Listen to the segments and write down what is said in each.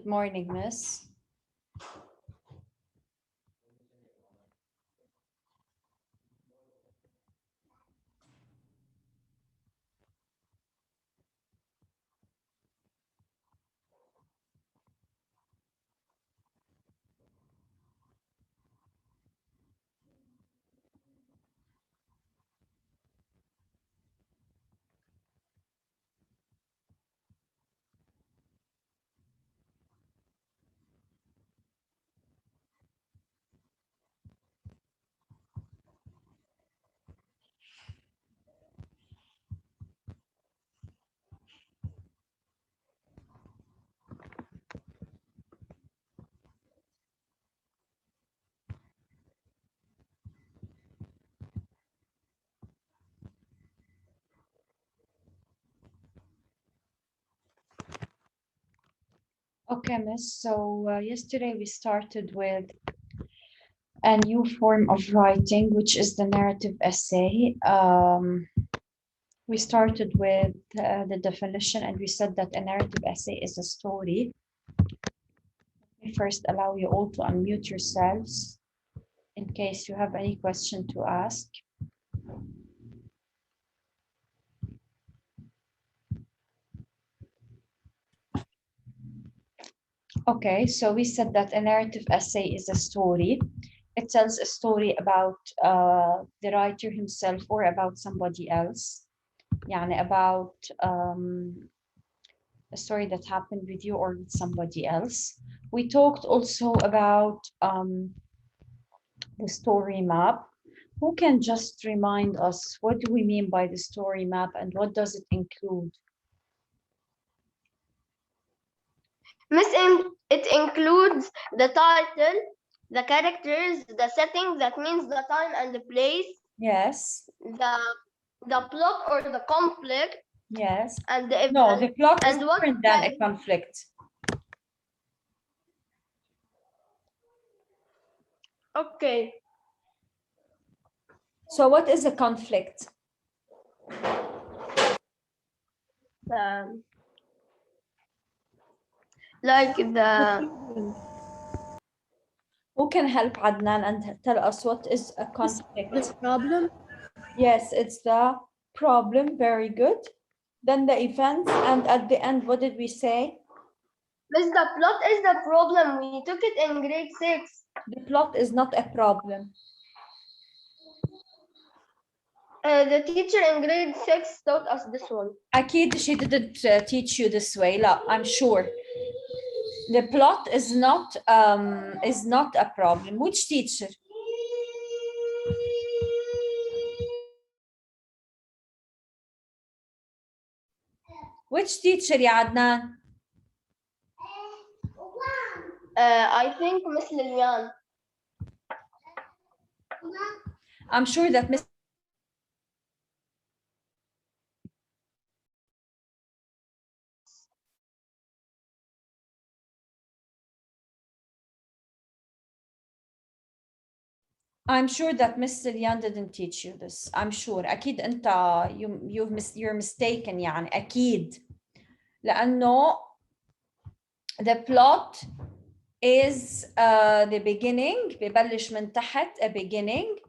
Good morning, Miss. Okay, Miss. So yesterday we started with a new form of writing, which is the narrative essay. We started with the definition, and we said that a narrative essay is a story. Let me first allow you all to unmute yourselves in case you have any question to ask. Okay, so we said that a narrative essay is a story. It tells a story about the writer himself or about somebody else. يعني about a story that happened with you or with somebody else. We talked also about the story map. Who can just remind us what do we mean by the story map and what does it include? Miss, it includes the title, the characters, the setting, that means the time and the place, Yes. the plot or the conflict, Yes. and the event. No, the plot is and what different than a conflict. Okay. So what is a conflict? Like the Who can help Adnan and tell us what is a conflict? The problem? Yes, it's the problem. Very good. Then the events, and at the end, what did we say? Miss, the plot is the problem. We took it in grade 6. The plot is not a problem. The teacher in grade 6 taught us this one. Akid, she didn't teach you this way. لا, I'm sure. The plot is not a problem. Which teacher? Which teacher يا عدنان? I think Miss Lilian. I'm sure that Miss Lilian didn't teach you this. I'm sure. أكيد أنت you're mistaken يعني أكيد. لأنه the plot is the beginning. ببلش من تحت a beginning.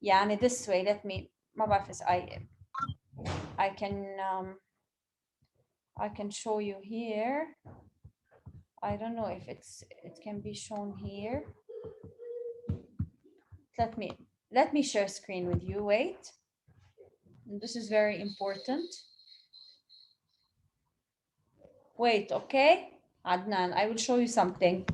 يعني this way. Let me ما بعرف I can show you here. I don't know if it can be shown here. Let me share screen with you. Wait. And this is very important. Wait, okay? Adnan, I will show you something.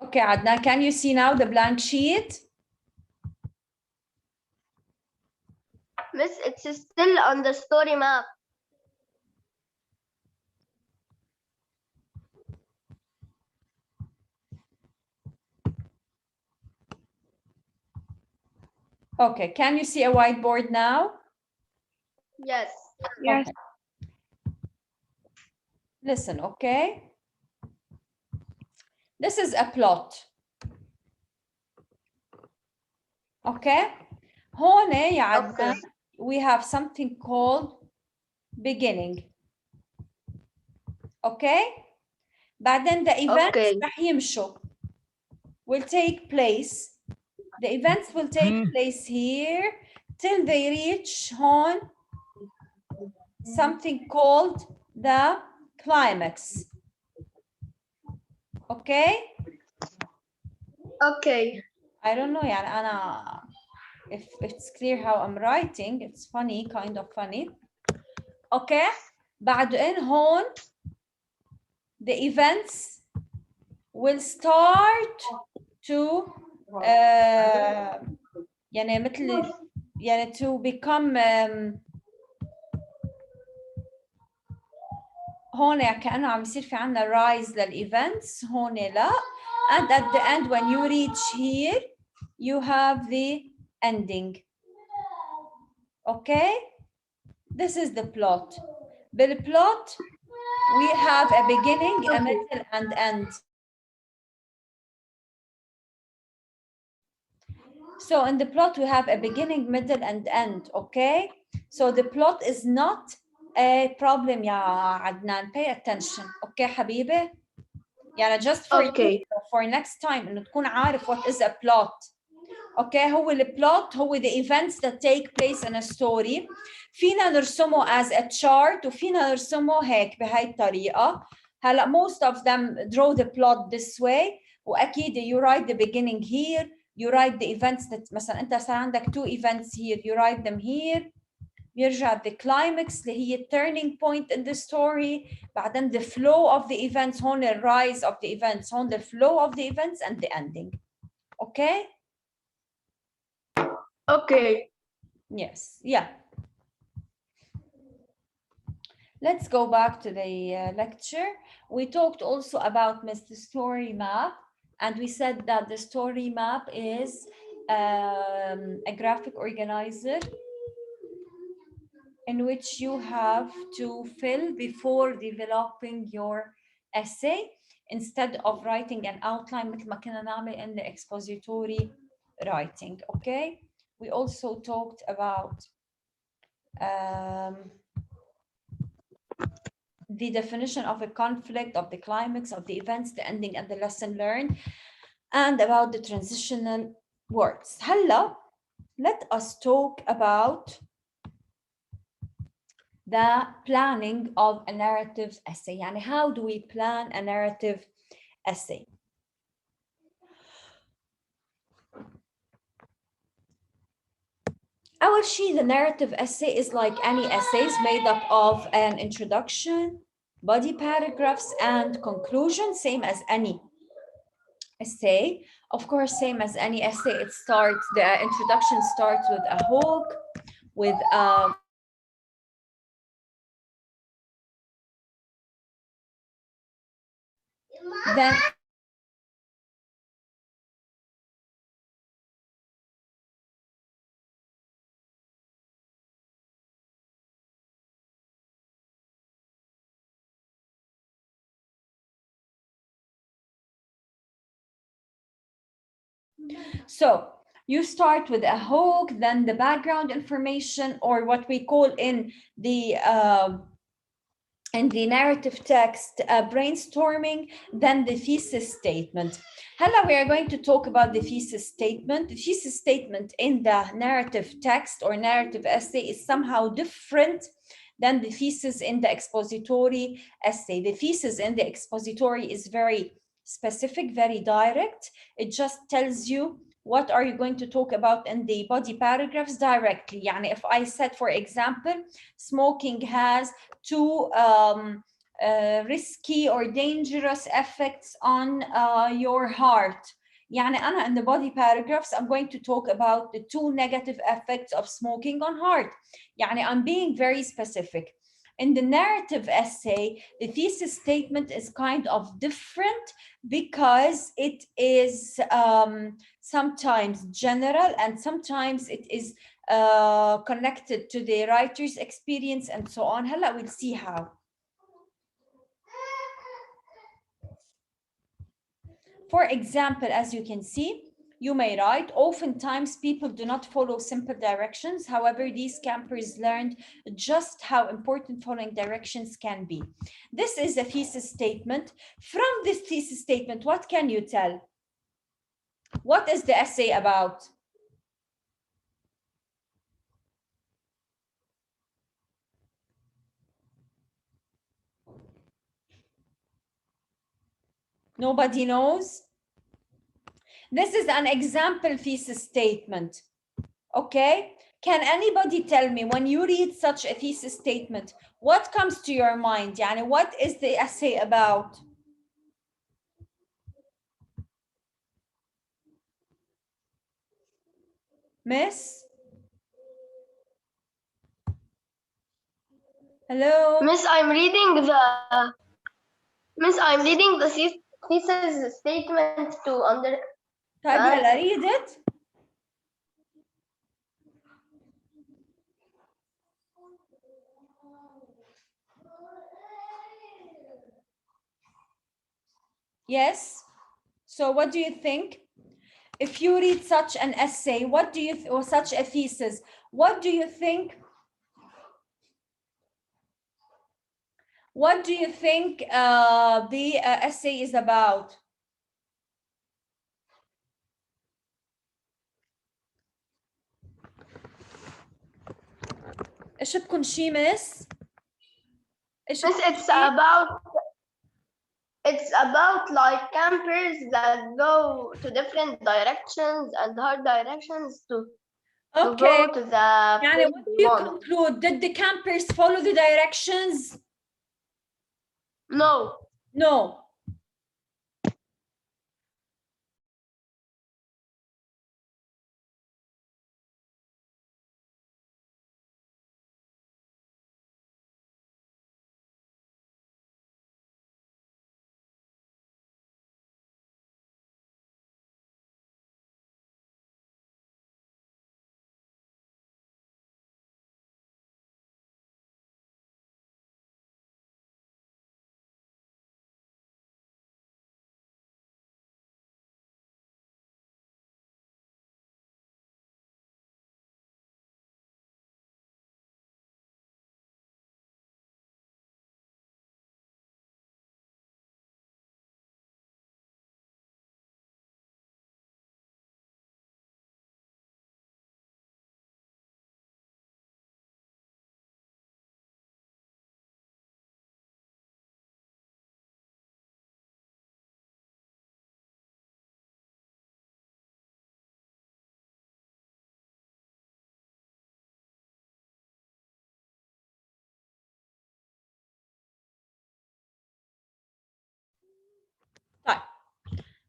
Okay, Adnan, can you see now the blank sheet? Miss, it's still on the story map. Okay, can you see a whiteboard now? Yes. Yes. Okay. Listen, okay? This is a plot. Okay. هون يا عدنان Okay. we have something called beginning. Okay. بعدين the events Okay. رح يمشوا will take place. The events will take place here till they reach هون something called the climax. Okay. Okay. I don't know يعني أنا if it's clear how I'm writing, it's funny, kind of funny. Okay. بعدين هون the events will start to يعني مثل يعني to become هون كأنه عم يصير في عنا rise للإيفنتس هون لا and at the end when you reach here you have the ending. Okay, this is the plot. بالplot we have a beginning, a middle and end. So in the plot we have a beginning, middle and end. Okay, so the plot is not a problem يا عدنان. Pay attention. Okay حبيبي. يعني just for Okay. you for next time إنه تكون عارف what is a plot. Okay, هو البلوت هو the events that take place in a story. فينا نرسمه as a chart وفينا نرسمه هيك بهاي الطريقة. هلا most of them draw the plot this way وأكيد you write the beginning here, you write the events that مثلا أنت صار عندك two events here, you write them here. بيرجع the climax اللي هي turning point in the story. بعدين the flow of the events هون the rise of the events هون the flow of the events and the ending. Okay? Okay. Yes, yeah. Let's go back to the lecture. We talked also about Mr. Story Map, and we said that the story map is a graphic organizer in which you have to fill before developing your essay instead of writing an outline مثل ما كنا نعمل in the expository writing. Okay, we also talked about the definition of a conflict, of the climax, of the events, the ending, and the lesson learned, and about the transitional words. Hello, let us talk about the planning of a narrative essay. يعني how do we plan a narrative essay? أول شيء, the narrative essay is like any essays made up of an introduction, body paragraphs, and conclusion, same as any essay. Of course, same as any essay, it starts, the introduction starts with a hook, with then so you start with a hook, then the background information, or what we call in the narrative text, brainstorming, then the thesis statement. Hello, we are going to talk about the thesis statement. The thesis statement in the narrative text or narrative essay is somehow different than the thesis in the expository essay. The thesis in the expository is very specific, very direct. It just tells you what are you going to talk about in the body paragraphs directly. يعني if I said, for example, smoking has two risky or dangerous effects on your heart. يعني أنا in the body paragraphs I'm going to talk about the two negative effects of smoking on heart. يعني I'm being very specific. In the narrative essay, the thesis statement is kind of different because it is sometimes general and sometimes it is connected to the writer's experience and so on. هلا we'll see how. For example, as you can see, you may write, oftentimes people do not follow simple directions. However, these campers learned just how important following directions can be. This is a thesis statement. From this thesis statement, what can you tell? What is the essay about? Nobody knows? This is an example thesis statement. Okay? Can anybody tell me, when you read such a thesis statement, what comes to your mind? Yani, what is the essay about? Miss? Hello? Miss, I'm reading the thesis statement to understand. طيب يلا read it. Yes. So what do you think? If you read such an essay, what do you, or such a thesis, what do you think? What do you think the essay is about? إيش بكون شي مس؟ Miss, it's about like campers that go to different directions and hard directions to go to the يعني place what do they you want. conclude? Did the campers follow the directions? No. No.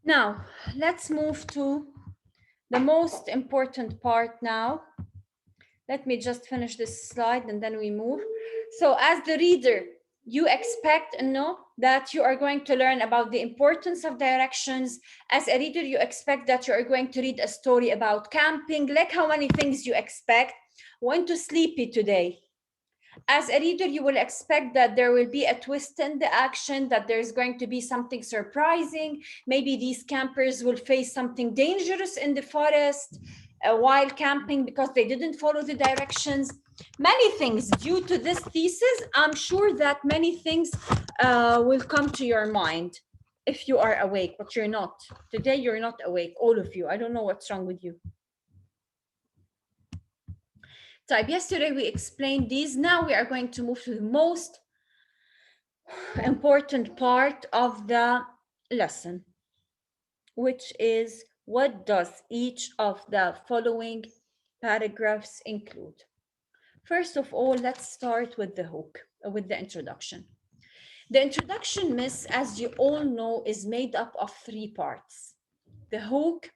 Now, let's move to the most important part now. Let me just finish this slide and then we move. So as the reader, you expect and know that you are going to learn about the importance of directions. As a reader, you expect that you are going to read a story about camping. Like how many things you expect. Went to sleepy today. As a reader, you will expect that there will be a twist in the action, that there's going to be something surprising. Maybe these campers will face something dangerous in the forest while camping because they didn't follow the directions. Many things due to this thesis. I'm sure that many things will come to your mind if you are awake, but you're not. Today, you're not awake, all of you. I don't know what's wrong with you. Yesterday we explained these. Now we are going to move to the most important part of the lesson, which is what does each of the following paragraphs include? First of all, let's start with the hook, with the introduction. The introduction, Miss, as you all know, is made up of 3 parts: the hook,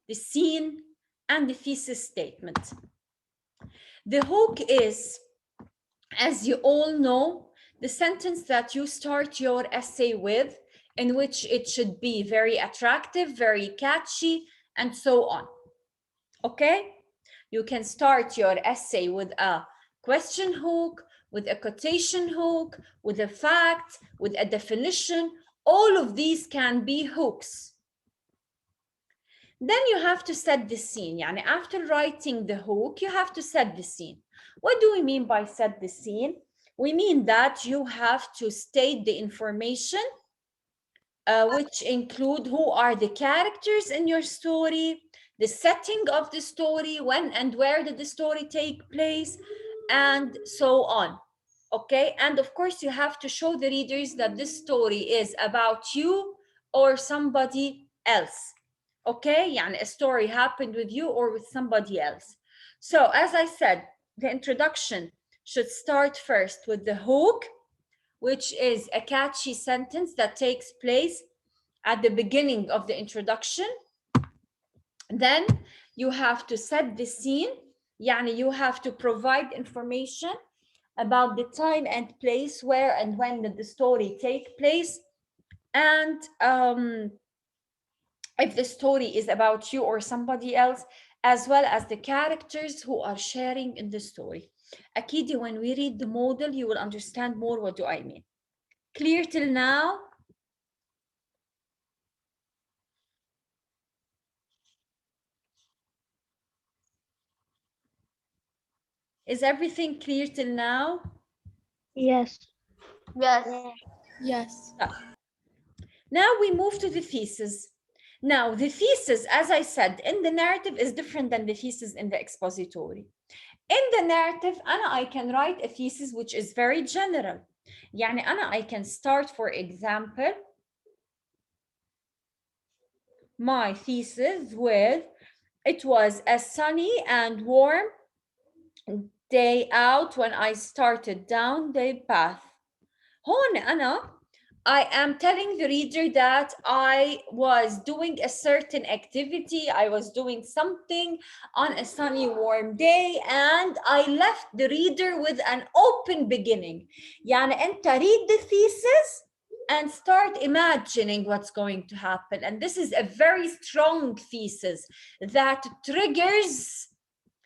the scene, and the thesis statement. The hook is, as you all know, the sentence that you start your essay with, in which it should be very attractive, very catchy, and so on. Okay? You can start your essay with a question hook, with a quotation hook, with a fact, with a definition. All of these can be hooks. Then you have to set the scene. يعني after writing the hook, you have to set the scene. What do we mean by set the scene? We mean that you have to state the information which include who are the characters in your story, the setting of the story, when and where did the story take place, and so on. Okay, and of course you have to show the readers that this story is about you or somebody else. Okay, يعني a story happened with you or with somebody else. So as I said, the introduction should start first with the hook, which is a catchy sentence that takes place at the beginning of the introduction. Then you have to set the scene, يعني you have to provide information about the time and place where and when did the story take place, and if the story is about you or somebody else, as well as the characters who are sharing in the story. أكيد when we read the model you will understand more what do I mean. Clear till now? Is everything clear till now? Yes. Yes. Yes. Now we move to the thesis. Now the thesis, as I said, in the narrative is different than the thesis in the expository. In the narrative, I can write a thesis which is very general. يعني I can start, for example, my thesis with, it was a sunny and warm day out when I started down the path. هون I am telling the reader that I was doing a certain activity, I was doing something on a sunny, warm day, and I left the reader with an open beginning. يعني أنت read the thesis and start imagining what's going to happen. And this is a very strong thesis that triggers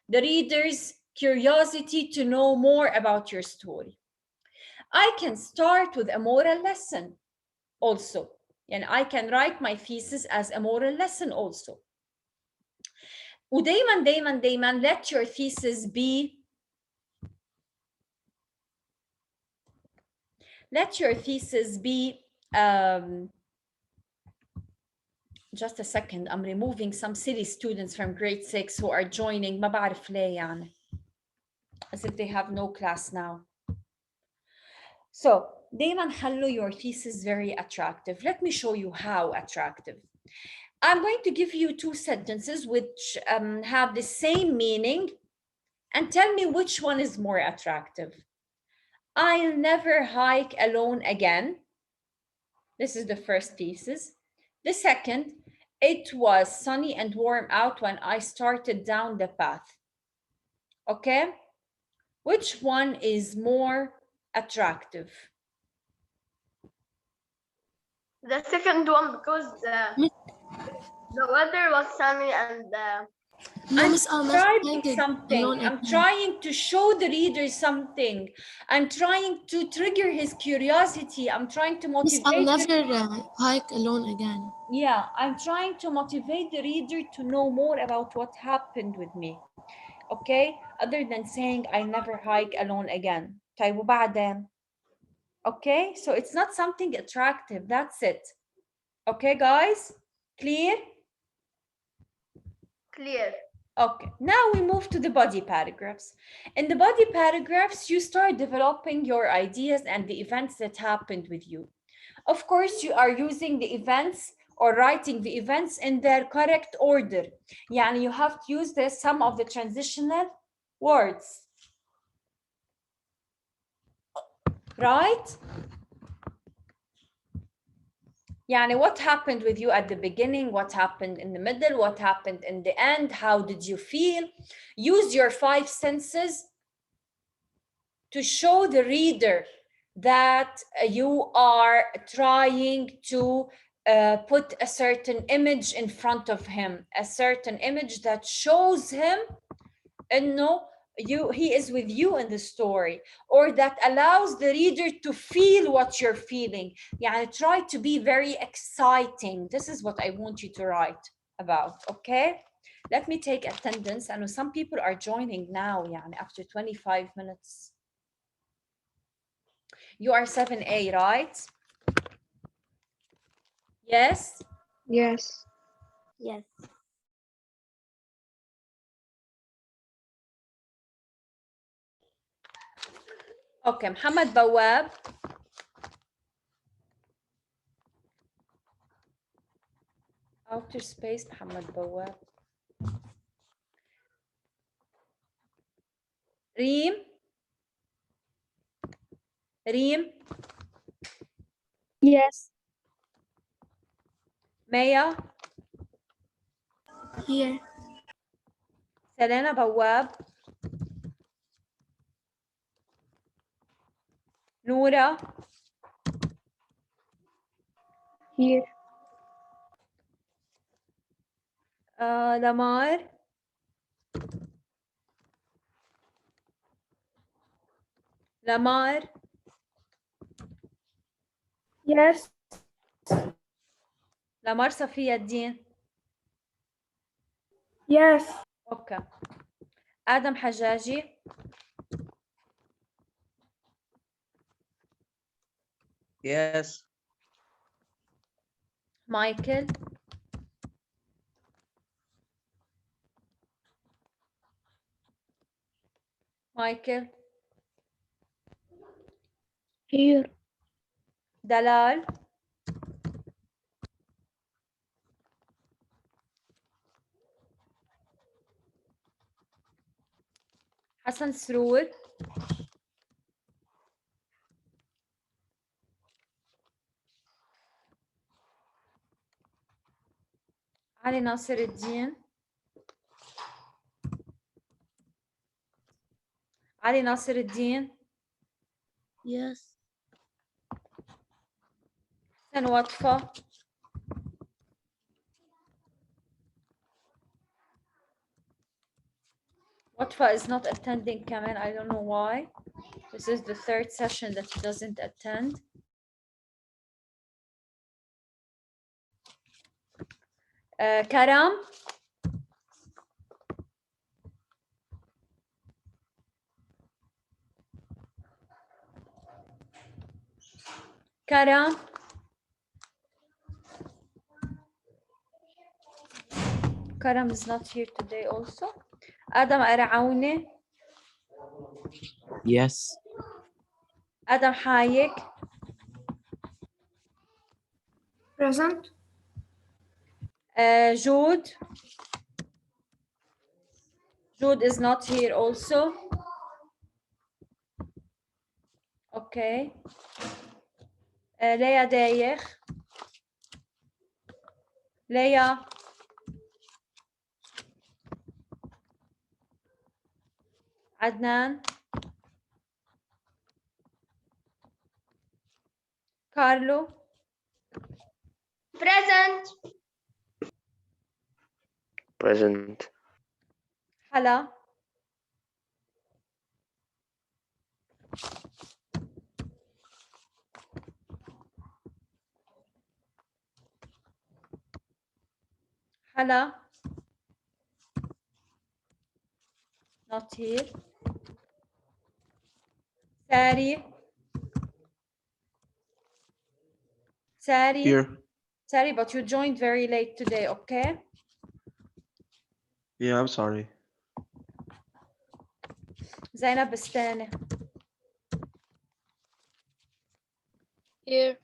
the reader's curiosity to know more about your story. I can start with a moral lesson also, and I can write my thesis as a moral lesson also. ودايما دايما دايما let your thesis be, just a second, I'm removing some silly students from grade 6 who are joining, ما بعرف ليه يعني, as if they have no class now. So دايما خلوا your thesis very attractive. Let me show you how attractive. I'm going to give you two sentences which have the same meaning, and tell me which one is more attractive. I'll never hike alone again. This is the first thesis. The second, it was sunny and warm out when I started down the path. Okay? Which one is more attractive? The second one, because the weather was sunny and I'm trying to show the reader something. I'm trying to trigger his curiosity. I'm trying to motivate. I'll never hike alone again. Yeah, I'm trying to motivate the reader to know more about what happened with me. Okay, other than saying I never hike alone again. طيب وبعدين. Okay, so it's not something attractive. That's it. Okay, guys, clear? Clear. Okay, now we move to the body paragraphs. In the body paragraphs, you start developing your ideas and the events that happened with you. Of course, you are using the events or writing the events in their correct order. يعني you have to use some of the transitional words. Right? يعني what happened with you at the beginning, what happened in the middle, what happened in the end, how did you feel? Use your 5 senses to show the reader that you are trying to put a certain image in front of him, a certain image that shows him إنه he is with you in the story, or that allows the reader to feel what you're feeling. يعني try to be very exciting. This is what I want you to write. about. Okay, let me take attendance. I know some people are joining now, يعني after 25 minutes. You are 7A, right? Yes. Yes. Yes. Okay, محمد بواب. Outer space محمد بواب. ريم. ريم. Yes. مايا. Here. سيلينا بواب. نورة. Here. لمار. لمار. Yes. لمار صفية الدين. Yes. اوكي. آدم حجاجي. Yes. مايكل. مايكل. Here. دلال. حسن سرور. علي ناصر الدين. علي ناصر الدين. Yes. حسن وطفة. وطفة is not attending كمان. I don't know why. This is the third session that she doesn't attend. كرم. كرم. كرم is not here today also. آدم أرعوني. Yes. آدم حايك. Present. جود. Jude is not here also. Okay. ليا دايخ. ليا. عدنان. كارلو. Present. Present. حلا. حلا. Not here. ساري. ساري. Here. Sorry, but you joined very late today, okay? Yeah, I'm sorry. زينب بستانة. Here.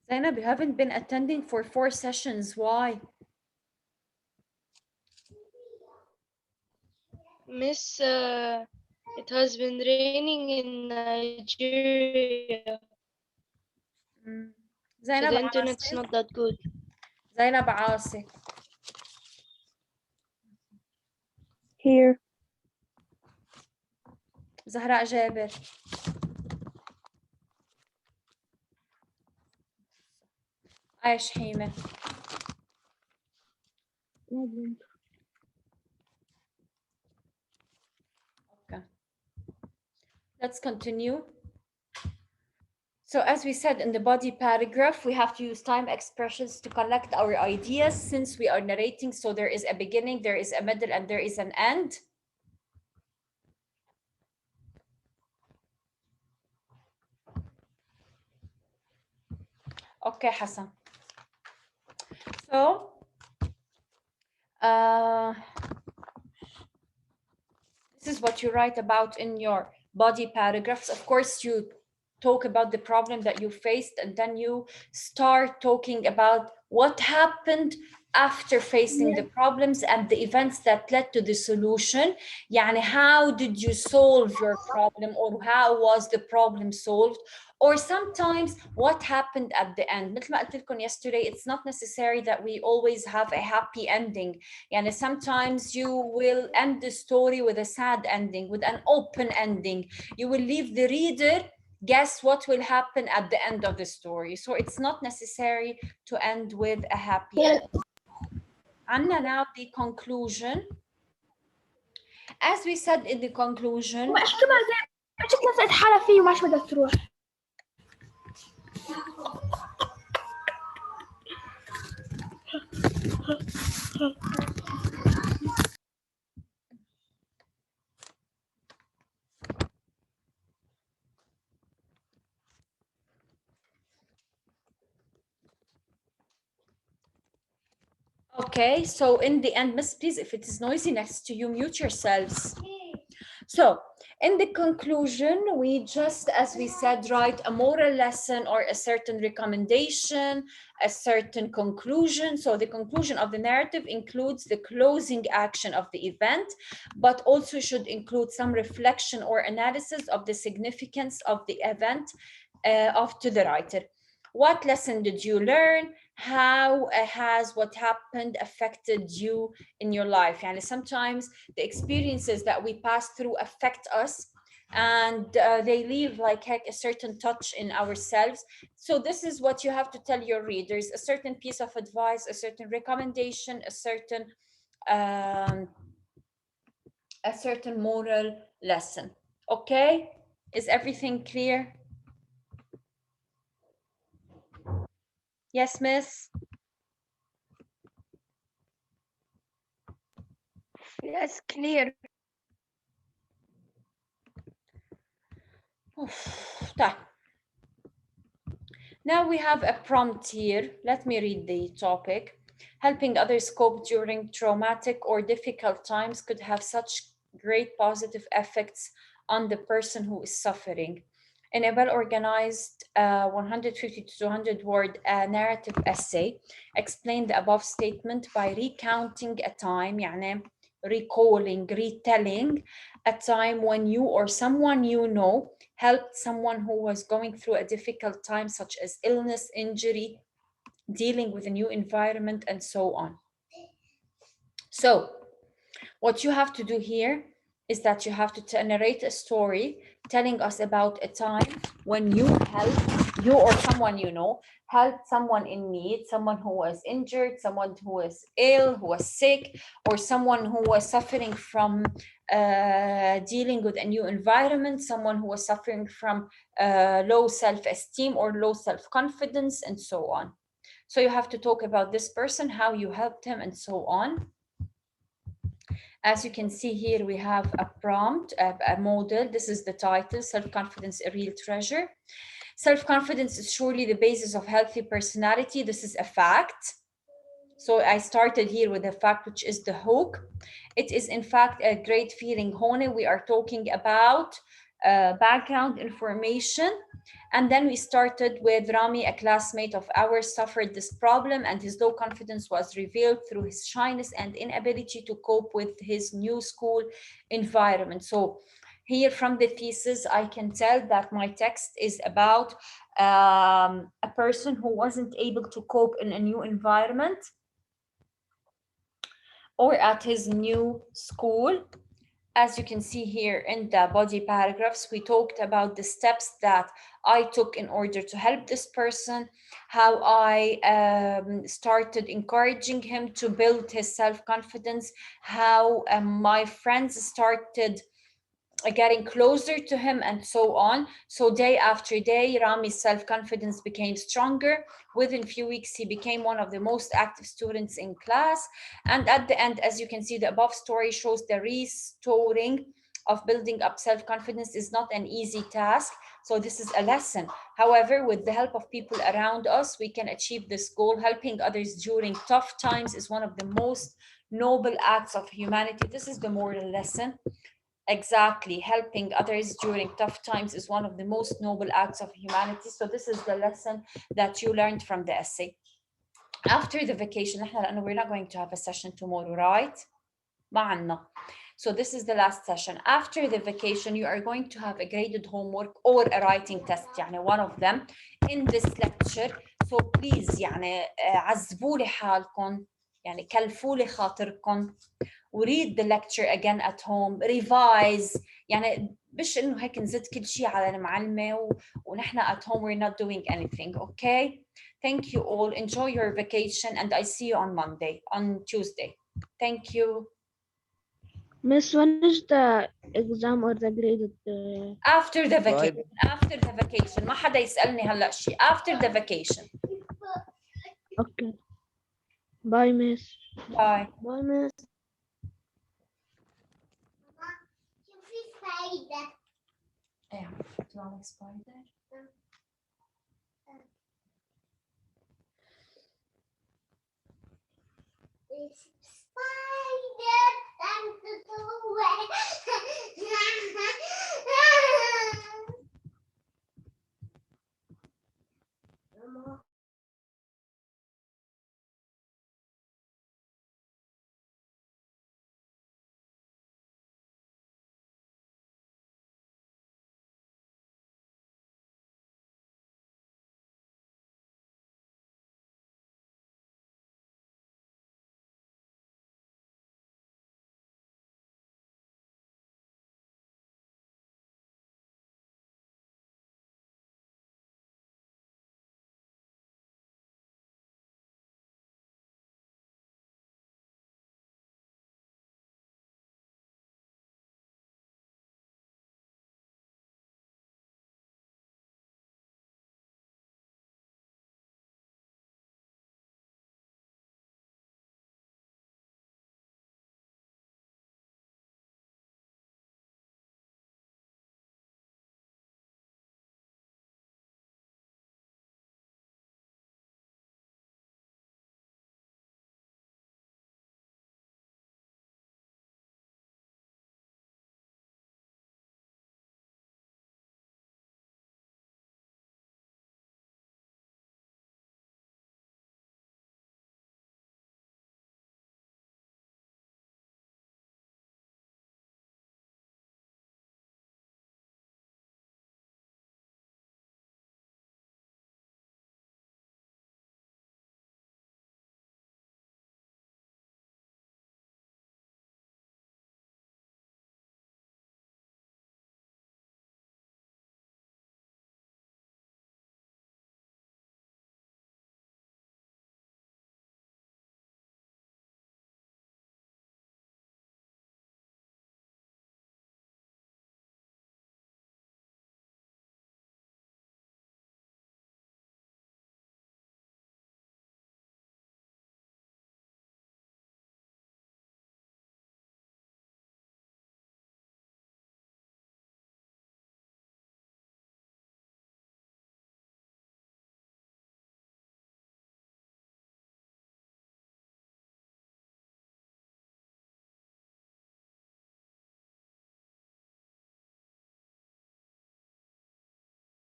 Zainab, you haven't been attending for 4 sessions. Why? Miss, it has been raining in Nigeria, so Zainab the internet's عاصي. not that good. زينب عاصي. Here. زهراء جابر. عايش حيمة. Okay. Let's continue. So as we said in the body paragraph, we have to use time expressions to collect our ideas since we are narrating. So there is a beginning, there is a middle, and there is an end. Okay, Hassan. So, this is what you write about in your body paragraphs. Of course, you talk about the problem that you faced, and then you start talking about what happened after facing the problems and the events that led to the solution. يعني how did you solve your problem, or how was the problem solved? Or sometimes what happened at the end. مثل ما قلت لكم yesterday, it's not necessary that we always have a happy ending. يعني sometimes you will end the story with a sad ending, with an open ending. You will leave the reader guess what will happen at the end of the story. So it's not necessary to end with a happy end. عندنا now the conclusion. As we said in the conclusion, okay, so in the end, Miss, please, if it is noisy next to you, mute yourselves. So in the conclusion, we just, as we said, write a moral lesson or a certain recommendation, a certain conclusion. So the conclusion of the narrative includes the closing action of the event, but also should include some reflection or analysis of the significance of the event to the writer. What lesson did you learn? How has what happened affected you in your life? And sometimes the experiences that we pass through affect us, and they leave like heck a certain touch in ourselves. So this is what you have to tell your readers: a certain piece of advice, a certain recommendation, a certain moral lesson. Okay, is everything clear? Yes, Miss? Yes, clear. Now we have a prompt here. Let me read the topic. Helping others cope during traumatic or difficult times could have such great positive effects on the person who is suffering. In a well-organized 150 to 200 word narrative essay, explain the above statement by recounting a time, يعني recalling, retelling a time when you or someone you know helped someone who was going through a difficult time, such as illness, injury, dealing with a new environment, and so on. So what you have to do here is that you have to narrate a story telling us about a time when you helped, you or someone you know, helped someone in need, someone who was injured, someone who was ill, who was sick, or someone who was suffering from dealing with a new environment, someone who was suffering from low self-esteem or low self-confidence, and so on. So you have to talk about this person, how you helped him, and so on. As you can see here, we have a prompt, a model. This is the title, Self-Confidence, a Real Treasure. Self-confidence is surely the basis of healthy personality. This is a fact. So I started here with a fact, which is the hook. It is in fact a great feeling. Hone, we are talking about background information. And then we started with Rami, a classmate of ours, suffered this problem, and his low confidence was revealed through his shyness and inability to cope with his new school environment. So here from the thesis, I can tell that my text is about a person who wasn't able to cope in a new environment or at his new school. As you can see here in the body paragraphs, we talked about the steps that I took in order to help this person, how I started encouraging him to build his self-confidence, how my friends started getting closer to him and so on. So day after day, Rami's self-confidence became stronger. Within few weeks, he became one of the most active students in class. And at the end, as you can see, the above story shows the restoring of building up self-confidence is not an easy task. So this is a lesson. However, with the help of people around us, we can achieve this goal. Helping others during tough times is one of the most noble acts of humanity. This is the moral lesson. Exactly. Helping others during tough times is one of the most noble acts of humanity. So this is the lesson that you learned from the essay. After the vacation, we're not going to have a session tomorrow, right? معنا. So this is the last session. After the vacation, you are going to have a graded homework or a writing test, يعني one of them in this lecture. So please يعني عذبوا لي حالكم، يعني كلفوا لي خاطركم. read the lecture again at home, revise. يعني مش إنه هيك نزيد كل شيء على المعلمة ونحن at home we're not doing anything. Okay? Thank you all. Enjoy your vacation and I see you on Monday, on Tuesday. Thank you. Miss, when is the exam or the graded? After the vacation. After the vacation. ما حدا يسألني هلا شيء. After the vacation. Okay. Bye, Miss. Bye. Bye, Miss. Yeah. Drawing spider.